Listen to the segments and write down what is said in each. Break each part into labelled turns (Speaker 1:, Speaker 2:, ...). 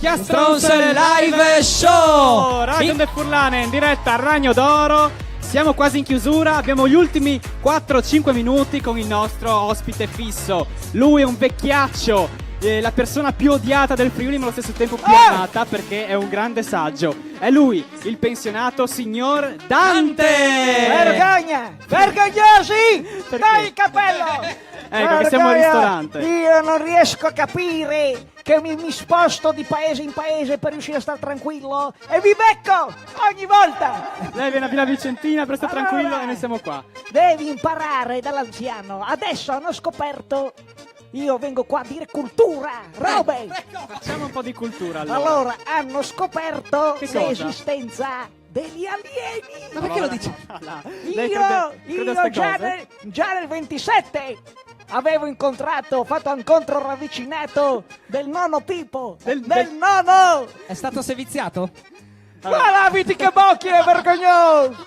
Speaker 1: Chiastrons Live Show!
Speaker 2: Radio De Furlane in diretta a Ragno d'Oro. Siamo quasi in chiusura, abbiamo gli ultimi 4-5 minuti con il nostro ospite fisso. Lui è un vecchiaccio, la persona più odiata del Friuli ma allo stesso tempo più amata perché è un grande saggio. È lui, il pensionato signor Dante!
Speaker 3: Vergogna! Vergognosi! Dai il cappello!
Speaker 2: Ecco che siamo al ristorante.
Speaker 3: Io non riesco a capire che mi sposto di paese in paese per riuscire a stare tranquillo e vi becco ogni volta!
Speaker 2: Lei viene a Villa Vicentina per stare tranquillo e noi siamo qua.
Speaker 3: Devi imparare dall'anziano. Adesso hanno scoperto. Io vengo qua a dire cultura, robe!
Speaker 2: Facciamo un po' di cultura allora.
Speaker 3: Allora, hanno scoperto
Speaker 2: Che cosa?
Speaker 3: l'esistenza degli alieni!
Speaker 1: Ma perché lo dici?
Speaker 3: Io già nel 27 avevo incontrato, fatto un incontro ravvicinato del nono tipo, del nono!
Speaker 1: È stato seviziato?
Speaker 3: Guarda, vedi che bocchi è vergognoso!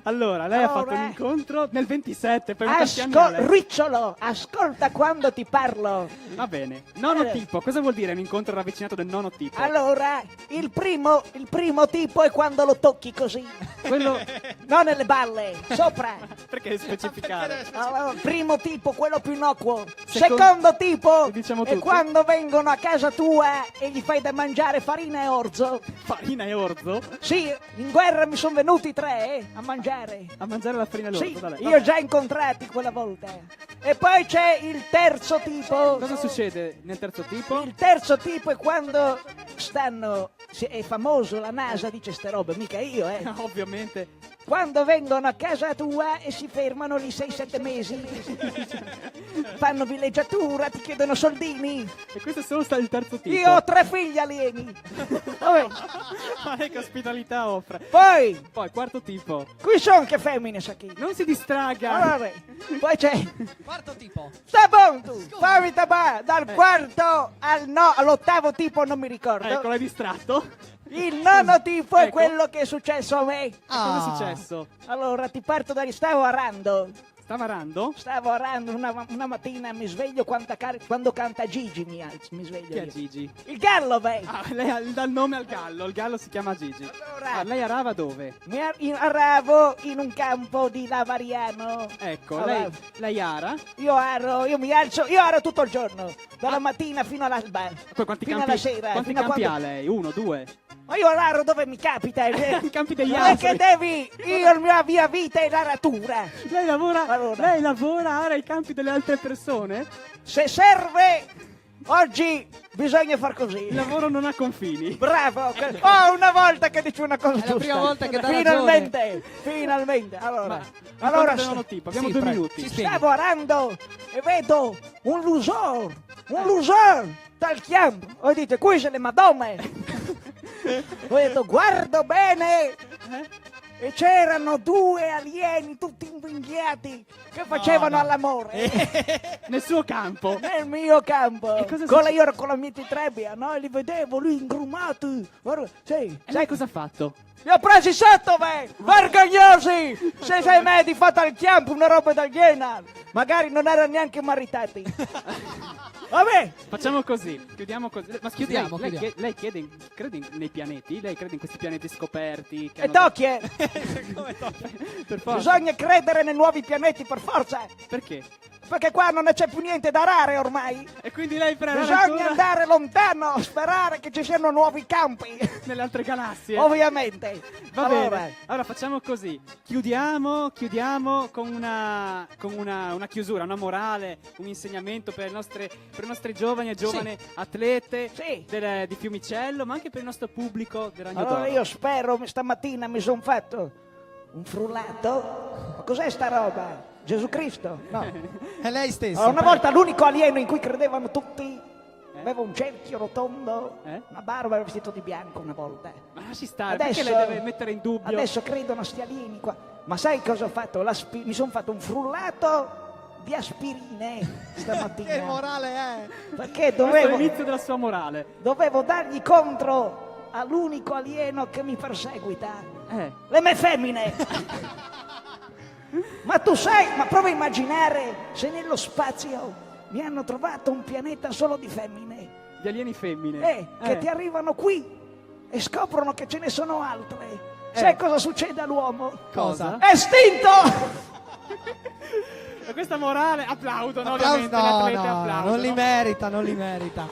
Speaker 2: Allora, lei ha fatto un incontro nel 27, poi quanti anni ha lei?
Speaker 3: Ricciolo, ascolta quando ti parlo.
Speaker 2: Va bene. Nono tipo, cosa vuol dire un incontro ravvicinato del nono tipo?
Speaker 3: Allora, il primo tipo è quando lo tocchi così.
Speaker 2: Quello...
Speaker 3: Non nelle balle, sopra.
Speaker 2: Perché specificare?
Speaker 3: Allora, primo tipo, quello più innocuo. Secondo tipo
Speaker 2: diciamo
Speaker 3: è
Speaker 2: tutti.
Speaker 3: quando vengono a casa tua e gli fai da mangiare farina e orzo.
Speaker 2: Farina e orzo?
Speaker 3: Sì, in guerra mi sono venuti 3 a mangiare.
Speaker 2: A mangiare la farina e l'orzo,
Speaker 3: Sì,
Speaker 2: vabbè.
Speaker 3: io ho già incontrati quella volta. E poi c'è il terzo tipo.
Speaker 2: Cosa succede nel terzo tipo?
Speaker 3: Il terzo tipo è quando è famoso, la NASA dice ste robe, mica io,
Speaker 2: Ovviamente.
Speaker 3: Quando vengono a casa tua e si fermano lì 6-7 mesi, fanno villeggiatura, ti chiedono soldini.
Speaker 2: E questo è solo il terzo tipo.
Speaker 3: Io ho 3 figli alieni. Vabbè.
Speaker 2: Ma che ospitalità offre?
Speaker 3: Poi,
Speaker 2: quarto tipo.
Speaker 3: qui sono che femmine, sa chi.
Speaker 2: Non si distraga.
Speaker 3: Allora, poi c'è.
Speaker 1: Quarto tipo.
Speaker 3: Sta buono tu, fammi tabà, dal quarto all'ottavo tipo non mi ricordo.
Speaker 2: Ecco, l'hai distratto.
Speaker 3: Il nono tipo è
Speaker 2: Ecco.
Speaker 3: quello che è successo a me.
Speaker 2: Cosa è successo?
Speaker 3: Allora, ti parto da stavo arando.
Speaker 2: Stava arando?
Speaker 3: Stavo arando una mattina, mi sveglio quando canta Gigi, mi sveglio.
Speaker 2: Chi è
Speaker 3: io.
Speaker 2: Gigi?
Speaker 3: Il gallo, beh.
Speaker 2: Lei dà il nome al gallo. Il gallo si chiama Gigi.
Speaker 3: Allora,
Speaker 2: Lei arava dove?
Speaker 3: aravo in un campo di Lavariano.
Speaker 2: Ecco,
Speaker 3: Allora,
Speaker 2: lei ara?
Speaker 3: io mi alzo, io aro tutto il giorno, dalla mattina fino all'alba.
Speaker 2: Poi quanti
Speaker 3: fino
Speaker 2: campi,
Speaker 3: alla sera.
Speaker 2: quanti
Speaker 3: fino a
Speaker 2: campi
Speaker 3: quando-
Speaker 2: ha lei? 1, 2?
Speaker 3: Ma io aro dove mi capita.
Speaker 2: I campi degli
Speaker 3: Non è
Speaker 2: altri.
Speaker 3: che devi, io la mia vita è l'aratura.
Speaker 2: Lei lavora,
Speaker 3: Allora.
Speaker 2: lei lavora, ara i campi delle altre persone?
Speaker 3: Se serve, oggi bisogna far così.
Speaker 2: Il lavoro non ha confini.
Speaker 3: Bravo! Una volta che dici una cosa
Speaker 1: È la
Speaker 3: giusta.
Speaker 1: prima volta che dà
Speaker 3: Finalmente. Allora,
Speaker 2: Allora,
Speaker 3: sta-
Speaker 2: tipo, abbiamo
Speaker 1: sì,
Speaker 2: 2
Speaker 1: prego,
Speaker 2: minuti.
Speaker 1: ci spieghi.
Speaker 3: stavo arando e vedo un lusor dal campo. Ho detto, qui se le madonne. Ho detto, guardo bene. E c'erano 2 alieni tutti invinghiati che facevano all'amore
Speaker 2: Nel suo campo.
Speaker 3: nel mio campo.
Speaker 2: E cosa
Speaker 3: Io ero con la mia trebbia, no? E li vedevo lì ingrumati. Guarda, sì,
Speaker 2: E
Speaker 3: sai
Speaker 2: lei cosa ha fatto?
Speaker 3: li ho presi sotto, beh! Vergognosi! Se sei me di fatto al campo una roba da iena! Magari non erano neanche maritati! Vabbè!
Speaker 2: Facciamo così, chiudiamo così. Ma scusi,
Speaker 1: Chiudiamo,
Speaker 2: lei
Speaker 1: chiudiamo.
Speaker 2: lei crede nei pianeti? Lei crede in questi pianeti scoperti? Che
Speaker 3: E tocchie!
Speaker 2: Per forza.
Speaker 3: Bisogna credere nei nuovi pianeti per forza!
Speaker 2: Perché?
Speaker 3: Perché qua non c'è più niente da arare ormai!
Speaker 2: E quindi lei prende
Speaker 3: Bisogna
Speaker 2: ancora
Speaker 3: andare lontano, sperare che ci siano nuovi campi!
Speaker 2: nelle altre galassie.
Speaker 3: Ovviamente!
Speaker 2: Va
Speaker 3: Allora,
Speaker 2: bene. Allora facciamo così. Chiudiamo con una chiusura, una morale, un insegnamento per le nostre giovani e giovani atlete
Speaker 3: Sì.
Speaker 2: di Fiumicello, ma anche per il nostro pubblico del Ragno
Speaker 3: Allora
Speaker 2: d'Oro.
Speaker 3: io spero, stamattina mi sono fatto un frullato. Ma cos'è sta roba? Gesù Cristo? No.
Speaker 1: È lei stesso.
Speaker 3: Allora, una volta l'unico alieno in cui credevano tutti aveva un cerchio rotondo, una barba, era vestito di bianco una volta.
Speaker 2: Ma lasci stare, perché lei deve mettere in dubbio?
Speaker 3: Adesso credono a sti alieni qua. Ma sai cosa ho fatto? Mi sono fatto un frullato di aspirine stamattina.
Speaker 1: Che morale è?
Speaker 3: Perché
Speaker 2: Questo è
Speaker 3: dovevo,
Speaker 2: l'inizio della sua morale.
Speaker 3: dovevo dargli contro all'unico alieno che mi perseguita.
Speaker 2: Eh.
Speaker 3: Le mie femmine! Ma tu sai, ma prova a immaginare se nello spazio mi hanno trovato un pianeta solo di femmine.
Speaker 2: Gli alieni femmine.
Speaker 3: che ti arrivano qui e scoprono che ce ne sono altre. Sai cosa succede all'uomo?
Speaker 2: Cosa?
Speaker 3: È estinto!
Speaker 2: E questa morale applaudono
Speaker 1: Applauso-
Speaker 2: ovviamente, le atlete
Speaker 1: no,
Speaker 2: applaudono.
Speaker 1: non li merita, non li merita.